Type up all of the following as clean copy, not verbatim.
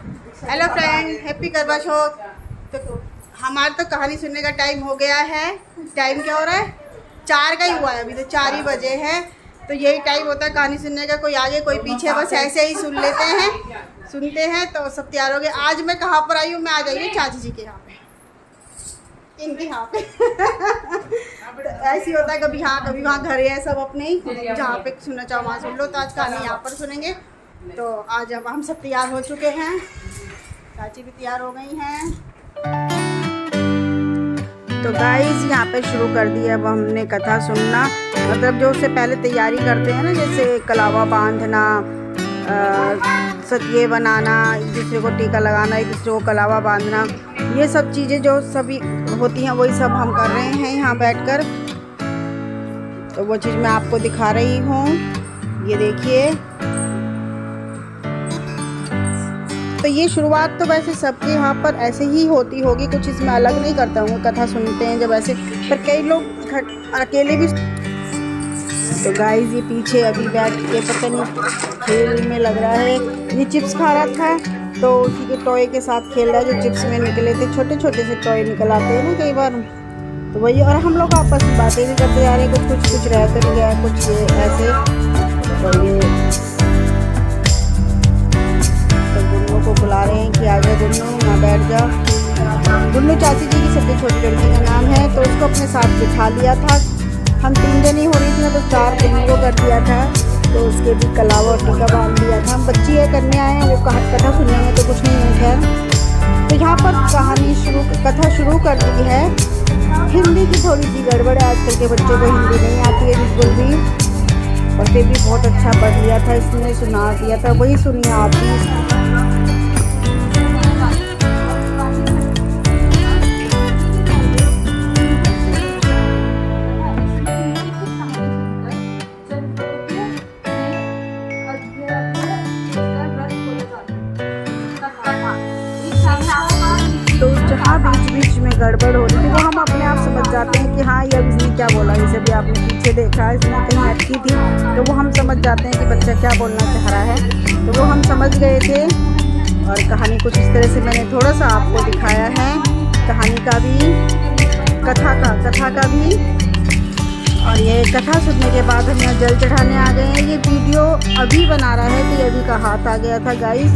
Hello friend, happy करवा चौथ। तो हमारा तो कहानी सुनने का टाइम हो गया है। टाइम क्या हो रहा है? 4 का ही हुआ है, अभी तो 4 ही बजे हैं। तो यही टाइम होता है कहानी सुनने का, कोई आगे कोई पीछे, बस ऐसे ही सुन लेते हैं, सुनते हैं। तो सब तैयार हो गए। आज मैं कहाँ पर आई हूँ? मैं आ जाइए चाची जी के यहाँ पे, इनके यहाँ पे। तो ऐसे ही होता है, कभी यहाँ कभी वहाँ, घर है सब अपने ही, जहाँ पे सुनना चाहो वहाँ सुन लो। तो आज कहानी यहाँ पर सुनेंगे। तो आज अब हम सब तैयार हो चुके हैं, चाची भी तैयार हो गई हैं। तो गाइस यहाँ पे शुरू कर दिया अब हमने कथा सुनना। मतलब जो उससे पहले तैयारी करते हैं ना, जैसे कलावा बांधना, सतिये बनाना, एक दूसरे को टीका लगाना, एक दूसरे को कलावा बांधना, ये सब चीज़ें जो सभी होती हैं वही सब हम कर रहे हैं यहाँ बैठकर। तो वो चीज़ मैं आपको दिखा रही हूँ, ये देखिए। तो ये शुरुआत तो वैसे सबके यहाँ पर ऐसे ही होती होगी, कुछ इसमें अलग नहीं करता हूँ। कथा सुनते हैं जब ऐसे, पर कई लोग अकेले भी। तो गाइस ये पीछे अभी बैठ के पता नहीं खेल में लग रहा है, ये चिप्स खा रहा था तो उसी के टॉय के साथ खेल रहा है, जो चिप्स में निकले थे। छोटे छोटे से टॉय निकल आते हैं ना कई बार, तो वही। और हम लोग आपस में बातें भी करते जा रहे हैं, कुछ रह कर गया, कुछ ऐसे। तो ये को बुला रहे हैं कि आ जाओ गुन्नू, यहाँ बैठ जाओ। गुन्नू चाची जी की सबसे छोटी लड़की का नाम है, तो उसको अपने साथ बिठा लिया था। हम 3 जन ही हो रही थी, तो 4 गुन्नू को कर दिया था। तो उसके भी कलावा और टीका बांध दिया था। हम बच्ची है करने आए हैं, वो कथा सुनने में तो कुछ नहीं है खैर। तो यहाँ पर कथा शुरू कर दी है। हिंदी की थोड़ी सी गड़बड़ है, आजकल के बच्चों को हिंदी नहीं आती है बिल्कुल भी, और फिर भी बहुत अच्छा पढ़ लिया था इसने, सुना दिया था। वही सुनिए आप भी। तो जहाँ बीच में गड़बड़ हो रही थी, वो हम अपने आप समझ जाते हैं कि हाँ ये अब इसने क्या बोला। जैसे भी आपने पीछे देखा, इसमें कहीं अटकी थी, तो वो हम समझ जाते हैं कि बच्चा क्या बोलना चाह रहा है। तो वो हम समझ गए थे। और कहानी कुछ इस तरह से मैंने थोड़ा सा आपको दिखाया है, कहानी का भी, कथा का भी। और ये कथा सुनने के बाद हम यहाँ जल चढ़ाने आ गए हैं। ये वीडियो अभी बना रहा है, तो अभी का हाथ आ गया था गाइस।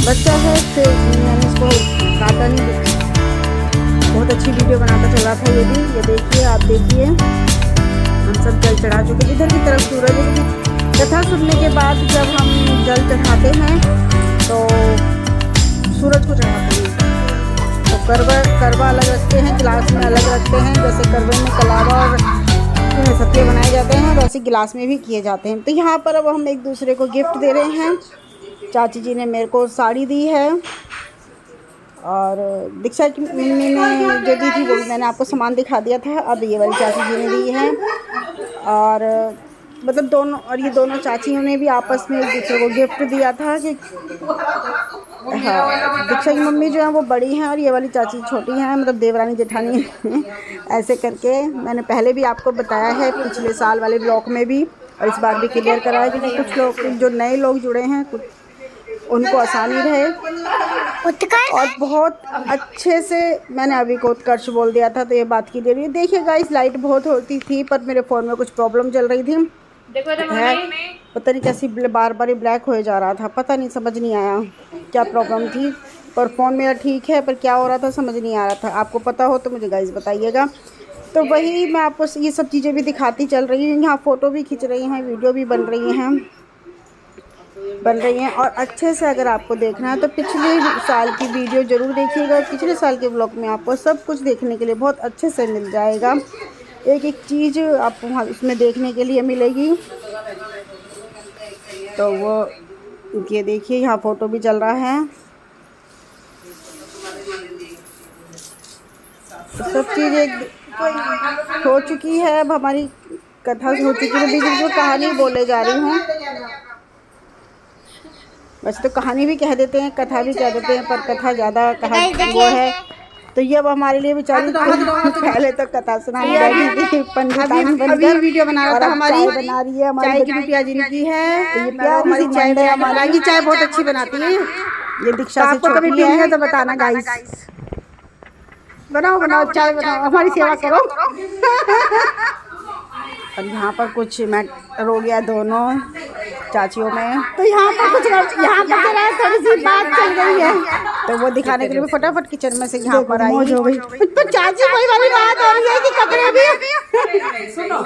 बच्चा है, फिर मैंने इसको काटा नहीं, बहुत अच्छी वीडियो बनाता चल रहा था ये भी। ये देखिए, आप देखिए, हम सब जल चढ़ा चुके। इधर की तरफ सूरज है। कथा सुनने के बाद जब हम जल चढ़ाते हैं तो सूरज को चढ़ाते हैं। तो करवा अलग रखते हैं, गिलास में अलग रखते हैं। जैसे करवे में कलावा और सत्य बनाए जाते हैं, वैसे गिलास में भी किए जाते हैं। तो यहाँ पर अब हम एक दूसरे को गिफ्ट दे रहे हैं। चाची जी ने मेरे को साड़ी दी है, और दीक्षा की मम्मी ने जो दी थी वो मैंने आपको सामान दिखा दिया था। अब ये वाली चाची जी ने दी है। और मतलब दोनों, और ये दोनों चाचियों ने भी आपस में एक दूसरे को गिफ्ट दिया था कि हाँ, दीक्षा की मम्मी जो है वो बड़ी हैं और ये वाली चाची छोटी हैं, मतलब देवरानी जेठानी ऐसे करके मैंने पहले भी आपको बताया है, पिछले साल वाले ब्लॉग में भी, और इस बार भी क्लियर कराया, क्योंकि कुछ लोग जो नए लोग जुड़े हैं कुछ उनको आसानी रहे। और बहुत अच्छे से मैंने अभी को उत्कर्ष बोल दिया था, तो ये बात की दे रही है। देखिए गाइस, लाइट बहुत होती थी, पर मेरे फ़ोन में कुछ प्रॉब्लम चल रही थी। है पता नहीं कैसी बार बार ब्लैक हो जा रहा था, पता नहीं, समझ नहीं आया क्या प्रॉब्लम थी। पर फ़ोन मेरा ठीक है, पर क्या हो रहा था समझ नहीं आ रहा था। आपको पता हो तो मुझे गाइस बताइएगा। तो वही मैं आपको ये सब चीज़ें भी दिखाती चल रही हूँ। यहाँ फ़ोटो भी खींच रही हैं, वीडियो भी बन रही हैं। और अच्छे से अगर आपको देखना है तो पिछले साल की वीडियो ज़रूर देखिएगा। पिछले साल के ब्लॉग में आपको सब कुछ देखने के लिए बहुत अच्छे से मिल जाएगा। एक एक चीज़ आपको वहाँ उसमें देखने के लिए मिलेगी। तो वो ये देखिए, यहाँ फ़ोटो भी चल रहा है। तो सब चीज़ें हो चुकी है। अब हमारी कथा हो चुकी है, बीच में कहानी बोले जा रही हूँ। वैसे तो कहानी भी कह देते हैं, कथा भी कह देते हैं, पर कथा ज़्यादा कहा वो है। तो ये अब हमारे लिए बेचारी पहले तो कथा सुनाई बैठी थी, पंडितानी बनकर वीडियो बना रहा था। हमारी बना रही है, हमारी चाय की प्याजी की है। तो ये प्यारी सी चाय है, हमारी चाय बहुत अच्छी बनाती है। ये दीक्षा से छोटी है तो बताना गाइस। बनाओ बनाओ चाय बनाओ, हमारी सेवा करो। और यहाँ पर कुछ मैटर हो गया दोनों चाचियों में, तो यहाँ पर थोड़ी सी बात चल गई है, तो वो दिखाने के लिए फटाफट किचन में से यहाँ पर आई हो गई। तो चाची वही वाली बात हो रही है कि कपड़े भी सुनो।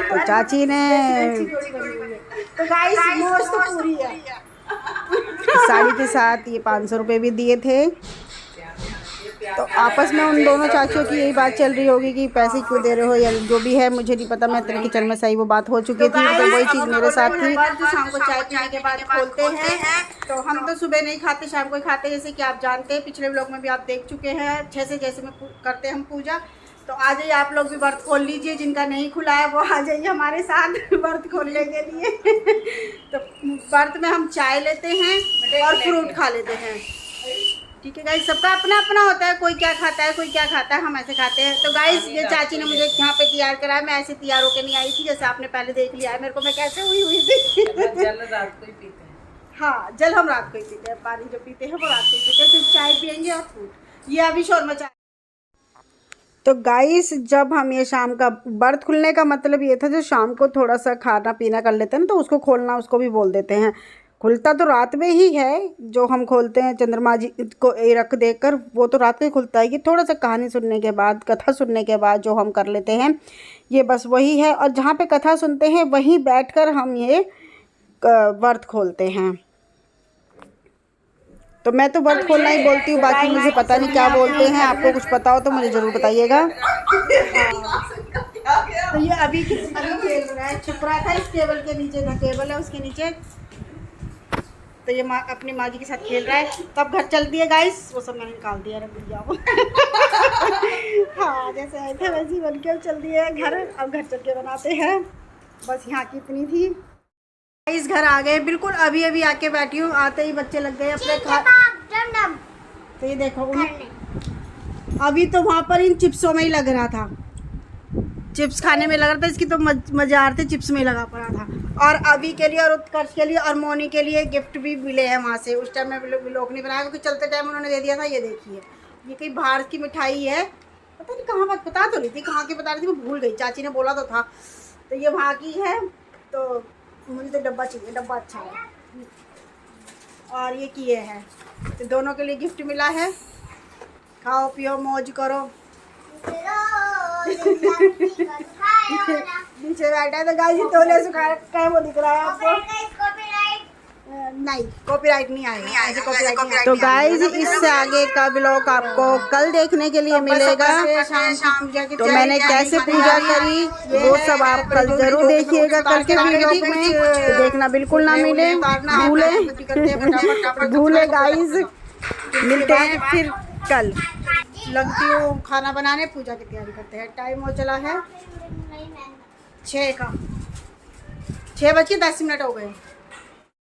तो चाची ने तो गाइस मौज तो पूरी है। साड़ी के साथ ये 500 रुपये भी दिए थे। तो आपस में उन दोनों चाचियों की यही बात चल रही होगी कि पैसे क्यों दे रहे हो या जो भी है, मुझे नहीं पता। मैं तेरे किचन में सही वो बात हो चुकी थी, तो वही चीज़ मेरे साथ थी। जो शाम को चाय पीने के बाद खोलते हैं, तो हम तो सुबह नहीं खाते, शाम को ही खाते, जैसे कि आप जानते हैं। पिछले व्लॉग में भी आप देख चुके हैं, 6 से जैसे में करते हैं हम पूजा। तो आ जाइए आप लोग भी व्रत खोल लीजिए, जिनका नहीं खुला है वो आ जाइए हमारे साथ व्रत खोलने के लिए। तो व्रत में हम चाय लेते हैं और फ्रूट खा लेते हैं, ठीक है गाइस। सबका अपना अपना होता है, कोई क्या खाता है कोई क्या खाता है, हम ऐसे खाते हैं। तो गाइस ये चाची ने मुझे यहाँ पे तैयार कराया, मैं ऐसे तैयार होकर नहीं आई थी, जैसे आपने पहले देख लिया है मेरे को मैं कैसे हुई थी। जल रात को ही पीते हैं। हाँ, जल हम रात को ही पीते हैं, पानी जो पीते हैं वो रात को ही पीते हैं, सिर्फ चाय पियेंगे और फ्रूट। ये अभी शोरमा चाय। तो गाइस जब हम ये शाम का व्रत खुलने का मतलब ये था, जो शाम को थोड़ा सा खाना पीना कर लेते हैं ना, तो उसको खोलना उसको भी बोल देते हैं। खुलता तो रात में ही है, जो हम खोलते हैं चंद्रमा जी को रख देकर, वो तो रात को ही खुलता है। कि थोड़ा सा कहानी सुनने के बाद, कथा सुनने के बाद जो हम कर लेते हैं, ये बस वही है। और जहाँ पे कथा सुनते हैं वहीं बैठकर हम ये व्रत खोलते हैं। तो मैं तो व्रत खोलना ही बोलती हूँ, बाकी मुझे पता नहीं क्या बोलते हैं। आपको कुछ पता हो तो मुझे ज़रूर बताइएगा। तो ये अभी खेल रहा है, छुप रहा था इस टेबल के नीचे, ना टेबल है उसके नीचे। तो ये अपनी माँ जी के साथ खेल रहा है। तो अब घर चल दिए गाइस, वो सब मैंने निकाल दिया, रख दिया वो। हाँ, जैसे आए थे वैसे ही बन के चल दिए घर। अब घर चल के बनाते हैं, बस यहाँ की इतनी थी। इस घर आ गए, बिल्कुल अभी अभी आके बैठी हूँ, आते ही बच्चे लग गए अपने तो ये देखो अभी तो वहाँ पर इन चिप्सों में ही लग रहा था, चिप्स खाने में लग रहा था। इसकी तो मज़ार थे, चिप्स में लगा पड़ा था। और अभी के लिए और उत्कर्ष के लिए और मोनी के लिए गिफ्ट भी मिले हैं वहाँ से। उस टाइम में लोग नहीं बनाया, क्योंकि चलते टाइम उन्होंने दे दिया था। ये देखिए, ये कहीं बाहर की मिठाई है, पता नहीं कहाँ बात बता तो नहीं थी, कहाँ की बता रही थी मैं भूल गई। चाची ने बोला तो था। तो ये वहाँ की है, तो मुझे तो डब्बा चाहिए, डब्बा अच्छा है। और ये किए हैं, तो दोनों के लिए गिफ्ट मिला है। खाओ पियो मौज करो। नीचे बैठा है तो गाइस तोले सुखा रखा है, वो दिख रहा है आपको? नहीं, कॉपीराइट नहीं आएगा, ऐसे कॉपीराइट नहीं आएगा। तो गाइस इससे आगे का ब्लॉग आपको कल देखने के लिए मिलेगा। तो मैंने कैसे पूजा करी वो सब आप कल जरूर देखिएगा कल के ब्लॉग में। तो देखना बिल्कुल ना मिले, भूले गाइस। मिलते हैं फिर कल। लगती हूँ खाना बनाने, पूजा की तैयारी करते हैं। टाइम हो चला है 6 का, 6 बज के 10 मिनट हो गए।